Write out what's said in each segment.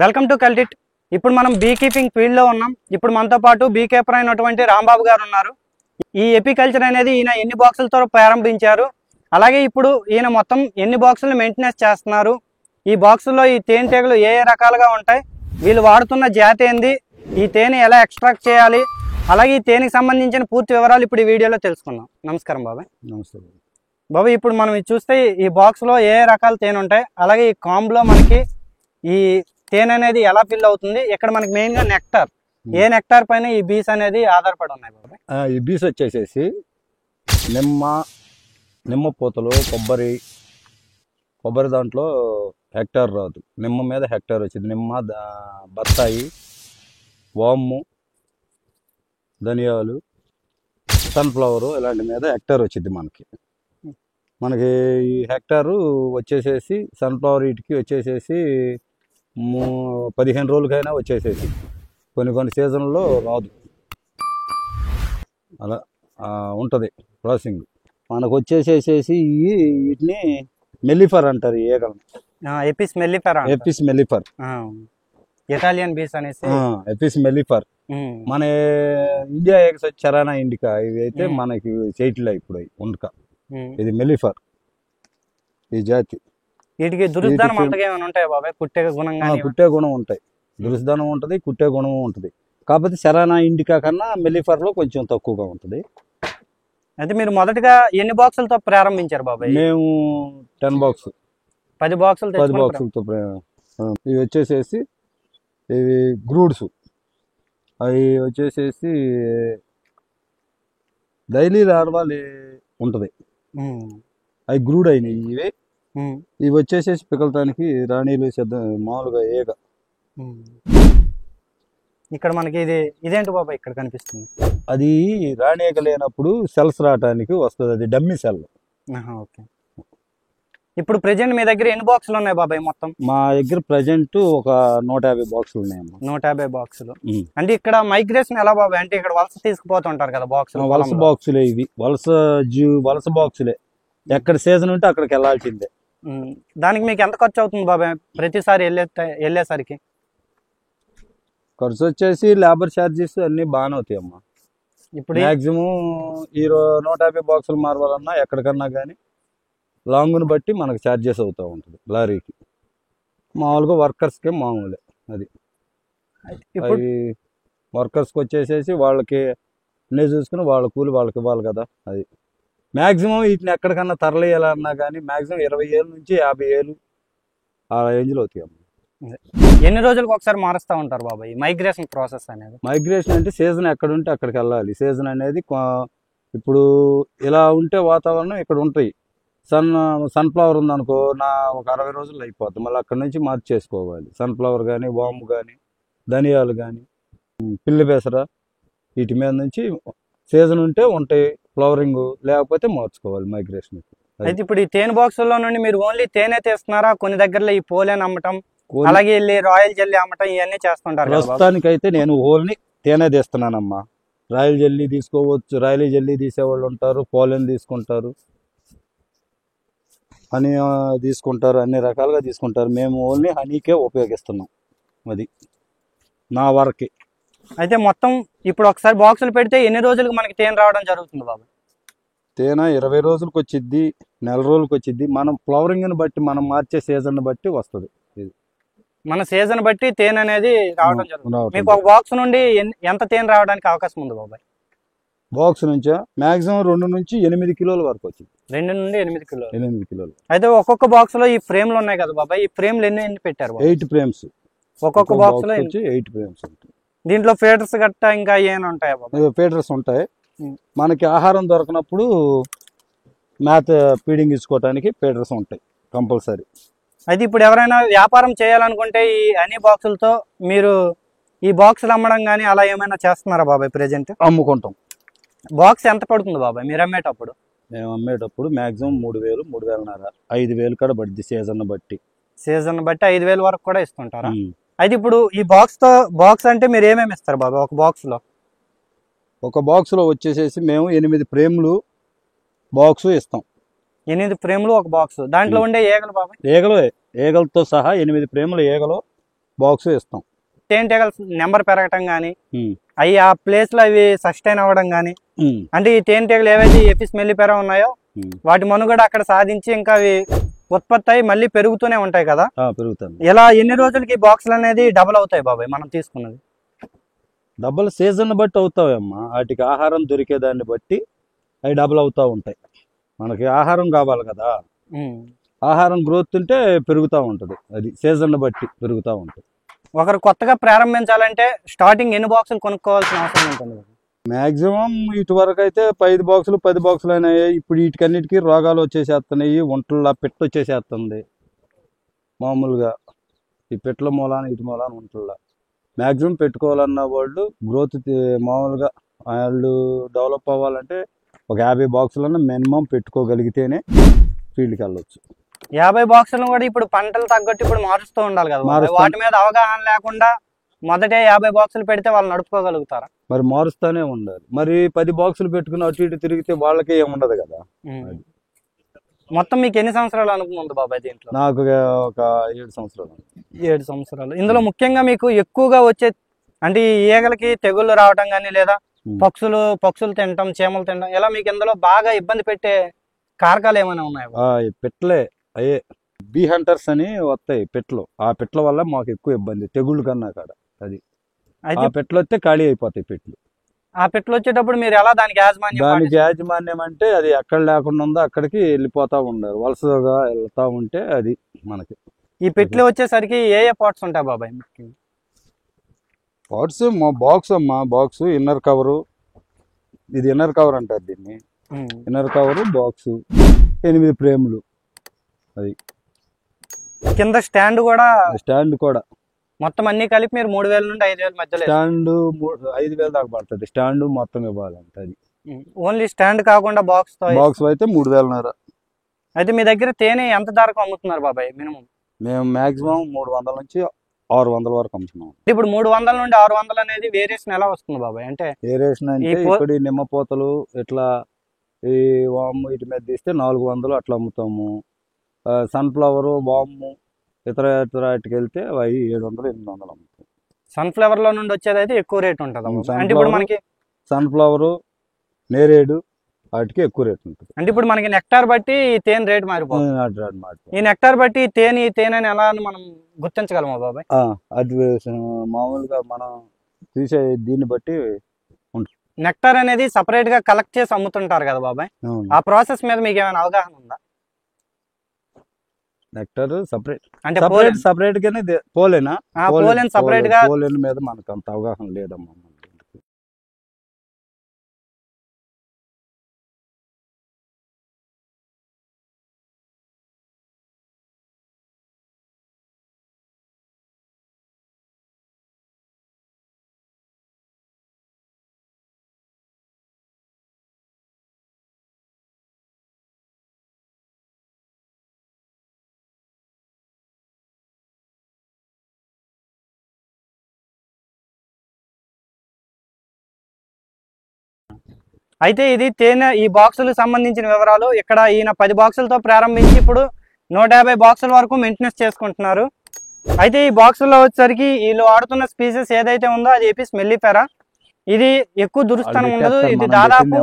Welcome to కల్టిట్. ఇప్పుడు మనం be keeping field లో ఉన్నాం. ఇప్పుడు మనతో పాటు బీ కీపర్ అయినటువంటి రాంబాబు గారు ఉన్నారు. ఈ ఎపికల్చర్ అనేది ఈయన ఎన్ని బాక్సులతో ప్రారంభించారు, అలాగే ఇప్పుడు ఈయన మొత్తం ఎన్ని బాక్సులు మెయింటెనెన్స్ చేస్తున్నారు, ఈ బాక్సుల్లో ఈ తేనెటీగలు ఏ ఏ రకాలుగా ఉంటాయి, వీళ్ళు వాడుతున్న జాతి ఏంది, ఈ తేనె ఎలా ఎక్స్ట్రాక్ట్ చేయాలి, అలాగే ఈ తేనెకి సంబంధించిన పూర్తి వివరాలు ఇప్పుడు ఈ వీడియోలో తెలుసుకుందాం. నమస్కారం బాబాయ్. నమస్తే బాబాయ్, ఇప్పుడు మనం ఇది చూస్తే ఈ బాక్స్లో ఏ ఏ రకాల తేనె ఉంటాయి, అలాగే ఈ కాంబ్లో మనకి ఈ తేనె అనేది ఎలా ఫిల్ అవుతుంది, ఇక్కడ మనకి మెయిన్గా నెక్టార్, ఏ నెక్టార్ పైన ఈ బీస్ అనేది ఆధారపడి ఉన్నాయి బాబాయ్? ఈ బీస్ వచ్చేసేసి నిమ్మ పూతలు, కొబ్బరి దాంట్లో హెక్టార్ రాదు, నిమ్మ మీద హెక్టార్ వచ్చింది. నిమ్మ, బత్తాయి, వాము, ధనియాలు, సన్ఫ్లవరు ఇలాంటి మీద హెక్టార్ వచ్చింది. మనకి ఈ హెక్టారు వచ్చేసేసి సన్ఫ్లవర్ వీటికి వచ్చేసేసి 15 రోజులకైనా వచ్చేసేసి, కొన్ని సీజన్లో రాదు, అలా ఉంటుంది ప్రాసెసింగ్. మనకు వచ్చేసేసి వీటిని మెల్లిఫర్ అంటారు, ఈ ఈగలను. ఎపిస్ మెల్లిఫర్, ఇటాలియన్ బీస్ అనేసి ఎపిస్ మెల్లిఫర్. మన ఇండియా ఎగ్స్ చరానా ఇండికా, ఇవి అయితే మనకి చేయట్లే ఇప్పుడు ఉండక. ఇది మెల్లిఫర్ ఈ జాతి. వీటికి దురుద్దానం అంతగా ఏమైనా ఉంటాయా బాబాయ్? కుట్టే గుణం ఉంటాయి, దురుద్దానం ఉంటుంది, కుట్టే గుణం ఉంటుంది. కాకపోతే చరానా ఇండికా కన్నా మెల్లిఫర్లో కొంచెం తక్కువగా ఉంటుంది. అయితే మీరు మొదటగా ఎన్ని బాక్సులతో ప్రారంభించారు బాబాయ్? మేము 10 బాక్స్ 10 బాక్సులు 10 బాక్సులతో. ఇవి వచ్చేసేసి ఇవి గ్రూడ్స్, అవి వచ్చేసేసి డైలీ రావాలి ఉంటుంది, అవి గ్రూడ్ అయినాయి. ఇవి వచ్చేసేసి పికలటానికి రాణీలు మామూలుగా ఏగ. ఇక్కడ మనకి ఇదేంటి బాబా ఇక్కడ కనిపిస్తుంది? అది రాణి ఏగ లేనప్పుడు సెల్స్ రావడానికి వస్తుంది, అది డమ్మీ సెల్. ఓకే. ఇప్పుడు ప్రెజెంట్ మీ దగ్గర ఎన్ని బాక్సులు ఉన్నాయి బాబాయ్ మొత్తం? మా దగ్గర ప్రెజెంట్ ఒక 150 బాక్సులు ఉన్నాయమ్మా. 150 బాక్సులు అంటే ఇక్కడ మైగ్రేషన్ ఎలా బాబాయ్? అంటే ఇక్కడ వలస తీసుకుపోతుంటారు కదా బాక్సులు? వలస బాక్సులే ఇవి, వలస బాక్సులే. ఎక్కడ సీజన్ ఉంటే అక్కడికి వెళ్ళాల్సిందే. దానికి మీకు ఎంత ఖర్చు అవుతుంది బాబాయ్ ప్రతిసారి వెళ్ళేసరికి? ఖర్చు వచ్చేసి లేబర్ ఛార్జెస్ అన్ని బాగానే అవుతాయి అమ్మా. ఇప్పుడు మ్యాక్సిమం ఈ 150 బాక్సులు మారవాలన్నా ఎక్కడికన్నా కానీ లాంగ్ను బట్టి మనకు ఛార్జెస్ అవుతూ ఉంటుంది. లారీకి మామూలుగా వర్కర్స్కే మామూలే. అది వర్కర్స్కి వచ్చేసేసి వాళ్ళకి అన్నీ చూసుకుని వాళ్ళ కూలి వాళ్ళకి ఇవ్వాలి కదా. అది మ్యాక్సిమం వీటిని ఎక్కడికన్నా తరలియాలన్నా కానీ మ్యాక్సిమం 20,000 నుంచి 50,000 ఆ రేంజ్లో అవుతాయి అమ్మ. ఎన్ని రోజులకు ఒకసారి మారుస్తూ ఉంటారు బాబాయ్ మైగ్రేషన్ ప్రాసెస్ అనేది? మైగ్రేషన్ అంటే సీజన్ ఎక్కడ ఉంటే అక్కడికి వెళ్ళాలి. సీజన్ అనేది ఇప్పుడు ఇలా ఉంటే వాతావరణం ఇక్కడ ఉంటాయి. సన్ఫ్లవర్ ఉందనుకో, ఒక 60 రోజుల్లో అయిపోతుంది. మళ్ళీ అక్కడ నుంచి మార్చేసుకోవాలి. సన్ఫ్లవర్ కానీ, వాము కానీ, ధనియాలు కానీ, పిల్లి పెసర, వీటి మీద నుంచి సీజన్ ఉంటే ఉంటాయి ఫ్లవరింగ్, లేకపోతే మార్చుకోవాలి మైగ్రేషన్. అయితే ఇప్పుడు ఈ తేనె బాక్సుల్లో నుండి మీరు ఓన్లీ తేనె తీస్తున్నారా? కొన్ని దగ్గరలో ఈ పోలేని అమ్మటం, అలాగే వెళ్ళి రాయల్ జెల్లీ అమ్మటం ఇవన్నీ చేస్తుంటారు? ప్రస్తుతానికైతే నేను ఓన్లీ తేనె తీస్తున్నానమ్మా. రాయల్ జెల్లీ తీసుకోవచ్చు, రాయల్ జెల్లీ తీసేవాళ్ళు ఉంటారు, పోలేన్ తీసుకుంటారు, హనీ తీసుకుంటారు, అన్ని రకాలుగా తీసుకుంటారు. మేము ఓన్లీ హనీకే ఉపయోగిస్తున్నాం. అది నా వరకే. అయితే మొత్తం ఇప్పుడు ఒకసారి బాక్సులు పెడితే ఎన్ని రోజులకు మనకి తేనె రావడం జరుగుతుంది బాబు? తేనె 20 రోజులకు వచ్చిద్ది, నెల రోజులకు వచ్చిద్ది. మనం ఫ్లవరింగ్ని బట్టి, మనం మార్చే సీజన్ బట్టి వస్తుంది. మన సీజన్ బట్టి తేనె అనేది రావడం జరుగుతుంది. మీకు ఒక బాక్స్ నుండి ఎంత తేనె రావడానికి అవకాశం ఉంది బాబాయ్? బాక్స్ నుంచా మ్యాక్సిమం 2 నుంచి 8 కిలోల వరకు వచ్చింది. 2 నుండి 8 కిలోలు. 8 కిలోలు. అయితే ఒక్కొక్క బాక్స్ లో ఈ ఫ్రేమ్లు ఉన్నాయి కదా బాబాయ్, ఈ ఫ్రేమ్లు ఎన్ని పెట్టారు? 8 ఫ్రేమ్స్. ఒక్కొక్క బాక్స్ లో 8 ఫ్రేమ్స్ ఉంటాయి. దీంట్లో ఫీడర్స్ గట్టా ఇంకా ఏమైనా ఉంటాయా బాబాయ్? ఫీడర్స్ ఉంటాయి. మనకి ఆహారం దొరకనప్పుడు మేత ఫీడింగ్ ఇచ్చుకోవడానికి ఫీడర్స్ ఉంటాయి కంపల్సరీ. అయితే ఇప్పుడు ఎవరైనా వ్యాపారం చేయాలనుకుంటే ఈ అన్ని బాక్సులతో మీరు ఈ బాక్సులు అమ్మడం కానీ అలా ఏమైనా చేస్తున్నారా బాబాయ్? ప్రెజెంట్ అమ్ముకుంటాం. బాక్స్ ఎంత పడుతుంది బాబాయ్ మీరు అమ్మేటప్పుడు? మేము అమ్మేటప్పుడు మ్యాక్సిమం 3,000, 3,500, 5,000 కూడా పడుద్ది సీజన్ బట్టి. 5,000 వరకు కూడా ఇస్తుంటారా? అయితే ఇప్పుడు ఈ బాక్స్ అంటే మీరు ఏమేమి ఇస్తారు బాబాయ్ ఒక బాక్స్ లో వచ్చేసేసి మేము 8 ఫ్రేమ్లు బాక్స్ ఇస్తాం. 8 ఫ్రేమ్లు ఒక బాక్స్. దాంట్లో ఉండే ఈగలు బాబాయ్? ఈగలతో సహా 8 ఫ్రేముల ఈగలు బాక్స్ ఇస్తాం. తేనెటీగల నెంబర్ పెరగటం కానీ ఉమ్, అవి ఆ ప్లేస్ లో అవి సస్టైన్ అవ్వడం కానీ ఉమ్, అంటే ఈ తేనెటీగలు ఏవైతే ఎపిస్ మెల్లిఫెరా ఉన్నాయో ఉమ్. వాటి మనుగడ అక్కడ సాధించి ఇంకా అవి ఉత్పత్తి అయి మళ్ళీ పెరుగుతూనే ఉంటాయి కదా. పెరుగుతాను. ఇలా ఎన్ని రోజులకి బాక్సులు అనేది డబుల్ అవుతాయి బాబాయ్ మనం తీసుకున్నది? డబుల్ సీజన్ బట్టి అవుతావమ్మా. వాటికి ఆహారం దొరికేదాన్ని బట్టి అవి డబుల్ అవుతూ ఉంటాయి. మనకి ఆహారం కావాలి కదా, ఆహారం గ్రోత్ ఉంటే పెరుగుతూ ఉంటుంది. అది సీజన్ బట్టి పెరుగుతూ ఉంటుంది. ఒకరు కొత్తగా ప్రారంభించాలంటే స్టార్టింగ్ ఎన్ని బాక్సులు కొనుక్కోవాల్సిన అవసరం ఉంటుంది? మాక్సిమం ఇటు వరకు అయితే 5 బాక్సులు 10 బాక్సులు అయినాయి. ఇప్పుడు వీటికన్నిటికీ రోగాలు వచ్చేసేస్తున్నాయి. ఒంట్ల పెట్టు వచ్చేసేస్తుంది. మామూలుగా ఈ పెట్టల మూలాన ఇటు మూలాన ఒంట్ల మాక్సిమం పెట్టుకోవాలన్న వాళ్ళు గ్రోత్ మామూలుగా వాళ్ళు డెవలప్ అవ్వాలంటే ఒక 50 బాక్సులన్నా మినిమం పెట్టుకోగలిగితేనే ఫీల్డ్కి వెళ్ళొచ్చు. 50 బాక్సులను కూడా ఇప్పుడు పంటలు తగ్గట్టు ఇప్పుడు మారుస్తూ ఉండాలి కదా బాబాయ్. వాటి మీద అవగాహన లేకుండా మొదటే 50 బాక్సులు పెడితే వాళ్ళు నడుపుకోగలుగుతారా? మరి మారుస్తూనే ఉండాలి. మరి 10 బాక్సులు పెట్టుకుని అటు ఇటు తిరిగితే వాళ్ళకి ఏముండదు కదా. మొత్తం మీకు ఎన్ని సంవత్సరాలు అనుభవం ఉంది బాబాయ్ దీంట్లో? నాకు ఒక 7 సంవత్సరాలు. 7 సంవత్సరాలు. ఇందులో ముఖ్యంగా మీకు ఎక్కువగా వచ్చే అంటే ఈ ఈగలకి తెగుళ్ళు రావటం కానీ లేదా పక్షులు తినటం, చీమలు తినటం, ఇలా మీకు ఇందులో బాగా ఇబ్బంది పెట్టే కారకాలు ఏమైనా ఉన్నాయా? పెట్టలే అయ్యే బీ హంటర్స్ అని వస్తాయి పెట్లు. ఆ పెట్ల వల్ల మాకు ఎక్కువ ఇబ్బంది తెగుళ్ళు కన్నా కాడ. అది ఆ పెట్లు వస్తే ఖాళీ అయిపోతాయి పెట్లు. ఆ పెట్లు వచ్చేటప్పుడు మీరు ఎలా దానికి యాజమాన్యం అంటే అది ఎక్కడ లేకుండా ఉందో అక్కడికి వెళ్ళిపోతా ఉండారు. వలసగా వెళ్తా ఉంటే అది మనకి. ఈ పెట్లు వచ్చేసరికి ఏ పార్ట్స్ ఉంటాయి బాబాయ్? పార్ట్స్ మా బాక్స్ అమ్మా. బాక్స్ ఇన్నర్ కవరు, ఇది ఇన్నర్ కవర్ అంటారు దీన్ని. Inner cover box 8 ఫ్రేములు. అది కింద స్టాండ్ కూడా మొత్తం అన్ని కలిపి మీరు 3000 నుండి 5000 మధ్యలో. స్టాండ్ 5000 దాకా పడుతుంది. స్టాండ్ మొత్తం ఇవ్వాలంటే అది ఓన్లీ స్టాండ్ కాకుండా బాక్స్ అయితే 3000. అయితే మీ దగ్గర తేనె ఎంత ధరకు అమ్ముతున్నారు బాబాయ్ మినిమం? మేము మాక్సిమం 300 నుంచి 600 వరకు అమ్ముతున్నాం. ఇప్పుడు 300 నుండి 600 అనేది వేరియేషన్ ఎలా వస్తుంది బాబాయ్? అంటే వేరియేషన్ అంటే ఇప్పుడు నిమ్మపోతలు ఇట్లా ఈ వాము వీటి మీద తీస్తే 400 అట్లా అమ్ముతాము. సన్ఫ్లవర్, వాము ఇతర వాటికి వెళ్తే అవి 700-800 అమ్ముతాం. సన్ఫ్లవర్ లో నుండి వచ్చేది అయితే ఎక్కువ రేట్ ఉంటుంది. అంటే ఇప్పుడు మనకి సన్ఫ్లవర్, నేరేడు వాటికి ఎక్కువ రేట్ ఉంటుంది. అంటే ఇప్పుడు మనకి నెక్టార్ బట్టి తేనె రేట్ మారిపోతుంది. ఈ నెక్టార్ బట్టి ఈ తేనె అని ఎలా మనం గుర్తించగలమా బాబాయ్? అది మామూలుగా మనం తీసే దీన్ని బట్టి ఉంటుంది. నెక్టార్ అనేది సపరేట్ గా కలెక్ట్ చేసి అమ్ముతుంటారు కదా బాబాయ్, ఆ ప్రాసెస్ మీద మీకు ఏమైనా అవగాహన ఉందా? నెక్టార్ సపరేట్ అంటే సపరేట్ గానే పోలేనా? సపరేట్ గా పోలేన్ మీద మనకు అంత అవగాహన లేదమ్మా. అయితే ఇది తేనె ఈ బాక్సులకు సంబంధించిన వివరాలు. ఇక్కడ ఈయన 10 బాక్సులతో ప్రారంభించి ఇప్పుడు 150 బాక్సుల వరకు మెయింటెనెన్స్ చేసుకుంటున్నారు. అయితే ఈ బాక్సుల్లో వచ్చేసరికి వీళ్ళు వాడుతున్న స్పీసెస్ ఏదైతే ఉందో అది ఎపిస్ మెల్లిఫెరా. ఇది ఎక్కువ దురుస్తనం ఉండదు. ఇది దాదాపు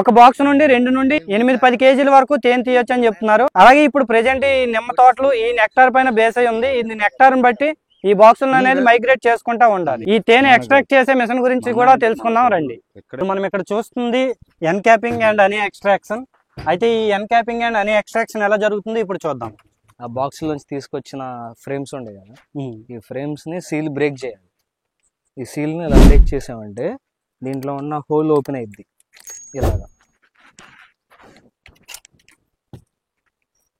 ఒక బాక్స్ నుండి 2 నుండి 8-10 కేజీల వరకు తేనె తీయొచ్చు అని చెప్తున్నారు. అలాగే ఇప్పుడు ప్రెజెంట్ ఈ నిమ్మ తోటలు ఈ నెక్టార్ పైన బేస్ అయి ఉంది. ఇది నెక్టార్ బట్టి ఈ బాక్సులు అనేది మైగ్రేట్ చేసుకుంటా ఉండాలి. ఈ తేనె ఎక్స్ట్రాక్ట్ చేసే మిషన్ గురించి కూడా తెలుసుకుందాం రండి. మనం ఇక్కడ చూస్తుంది ఎన్క్యాపింగ్ అండ్ హనీ ఎక్స్ట్రాక్షన్. అయితే ఈ ఎన్క్యాపింగ్ అండ్ హనీ ఎక్స్ట్రాక్షన్ ఎలా జరుగుతుంది ఇప్పుడు చూద్దాం. ఆ బాక్స్ నుంచి తీసుకొచ్చిన ఫ్రేమ్స్ ఉండే కదా, ఈ ఫ్రేమ్స్ ని సీల్ బ్రేక్ చేయాలి. ఈ సీల్ ని ఇలా బ్రేక్ చేసామంటే దీంట్లో ఉన్న హోల్ ఓపెన్ అయింది. ఇలాగా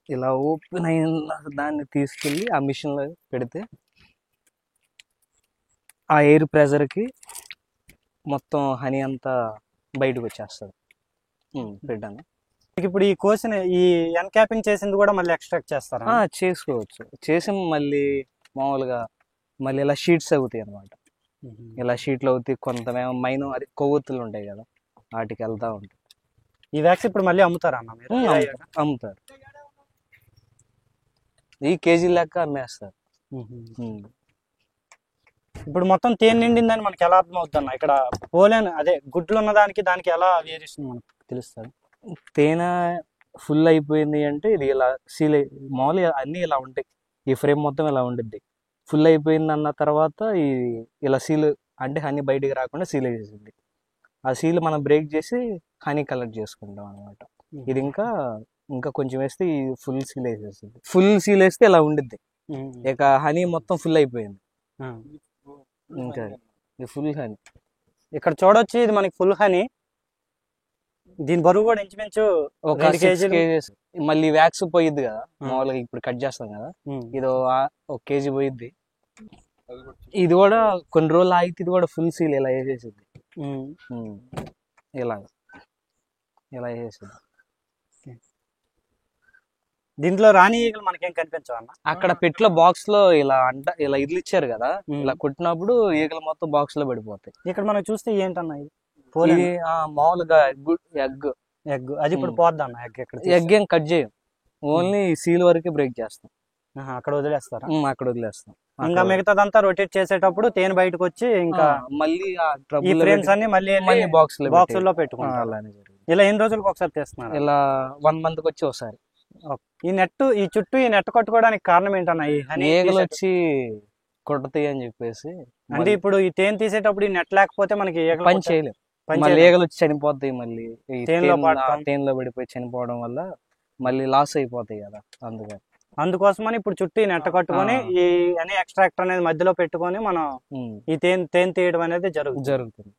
ఇలా ఓపెన్ అయిన దాన్ని తీసుకెళ్ళి ఆ మిషన్ లో పెడితే ఆ ఎయిర్ ప్రెజర్కి మొత్తం హనీ అంతా బయటకు వచ్చేస్తుంది. పెట్టాను. ఇప్పుడు ఈ కోసిన ఈ ఎన్క్యాపింగ్ చేసింది కూడా మళ్ళీ ఎక్స్ట్రాక్ట్ చేస్తారా? చేసుకోవచ్చు. చేసి మళ్ళీ మామూలుగా మళ్ళీ ఇలా షీట్స్ అవుతాయి అనమాట. ఇలా షీట్లు అవుతాయి. కొంతమేమో మైనం అది కొవ్వొత్తులు ఉంటాయి కదా, వాటికి వెళ్తా ఉంటాయి. ఈ వ్యాక్స్ ఇప్పుడు మళ్ళీ అమ్ముతారా అన్న మీరు? అమ్ముతారు. ఈ కేజీ లెక్క అమ్మేస్తారు. ఇప్పుడు మొత్తం తేనె నిండిందని మనకి ఎలా అర్థం అవుతుంది ఇక్కడ పోలేను అదే గుడ్లు ఉన్న దానికి ఎలా వేరియేషన్ మనకు తెలుస్తుంది? తేనె ఫుల్ అయిపోయింది అంటే ఇది ఇలా సీల్ మామూలుగా అన్నీ ఇలా ఉంటాయి. ఈ ఫ్రేమ్ మొత్తం ఇలా ఉండిద్ది. ఫుల్ అయిపోయింది అన్న తర్వాత ఇలా సీల్ అంటే హనీ బయటికి రాకుండా సీల్ వేసేసింది. ఆ సీల్ మనం బ్రేక్ చేసి హనీ కలెక్ట్ చేసుకుంటాం అనమాట. ఇది ఇంకా కొంచెం వేస్తే ఫుల్ సీల్ వేసేసింది. ఫుల్ సీల్ వేస్తే ఇలా ఉండిద్ది. ఇక హనీ మొత్తం ఫుల్ అయిపోయింది. ఇంకా ఇది ఫుల్ హనీ. ఇక్కడ చూడొచ్చు ఇది మనకి ఫుల్ హనీ. దీని బరువు కూడా ఇంచుమించు ఒక 6 kgs. మళ్ళీ వ్యాక్స్ పోయిద్ది కదా మామూలుగా ఇప్పుడు కట్ చేస్తాం కదా, ఇది ఒక కేజీ పోయిద్ది. ఇది కూడా కొన్ని రోజులు ఆగితే ఇది కూడా ఫుల్ సీల్ ఇలా వేసేసింది. ఇలా వేసేసింది. దీంట్లో రాణి ఈగలు మనకేం కనిపించవు అన్న? అక్కడ పెట్లో బాక్స్ లో ఇలా ఇడ్లు ఇచ్చారు కదా, ఇలా కొట్టినప్పుడు ఈగలు మొత్తం బాక్స్ లో పడిపోతాయి. ఇక్కడ మనం చూస్తే ఏంటన్నా ఇది మామూలుగా ఎగ్ అది ఇప్పుడు పోద్దా అన్న? ఎగ్ ఏం కట్ చేయం, ఓన్లీ సీల్ వరకే బ్రేక్ చేస్తాం. అక్కడ వదిలేస్తారా? అక్కడ వదిలేస్తాం. ఇంకా మిగతాదంతా రొటేట్ చేసేటప్పుడు తేనె బయటకు వచ్చి ఇంకా మళ్ళీ ఈ ఫ్రేమ్స్ అన్ని మళ్ళీ బాక్స్ లో పెట్టుకుంటాం. ఇలా ఎన్ని రోజులకు ఒకసారి తెస్తున్నారు? ఇలా 1 month కి వచ్చి ఒకసారి. ఈ చుట్టూ ఈ నెట్ కట్టుకోవడానికి కారణం ఏంటన్నా? ఈ ఈగలు వచ్చి కొడతాయి అని చెప్పేసి. అంటే ఇప్పుడు ఈ తేనె తీసేటప్పుడు ఈ నెట్ లేకపోతే మనకి పని చేయలేము. మళ్ళీ ఈగలు వచ్చి చనిపోతాయి. మళ్ళీ తేనెలో పడిపోయి చనిపోవడం వల్ల మళ్ళీ లాస్ అయిపోతాయి కదా, అందుకోసమని ఇప్పుడు చుట్టూ ఈ నెట్ కట్టుకొని ఈ ఎక్స్ట్రాక్టర్ అనేది మధ్యలో పెట్టుకొని మనం ఈ తేనె తీయడం అనేది జరుగుతుంది.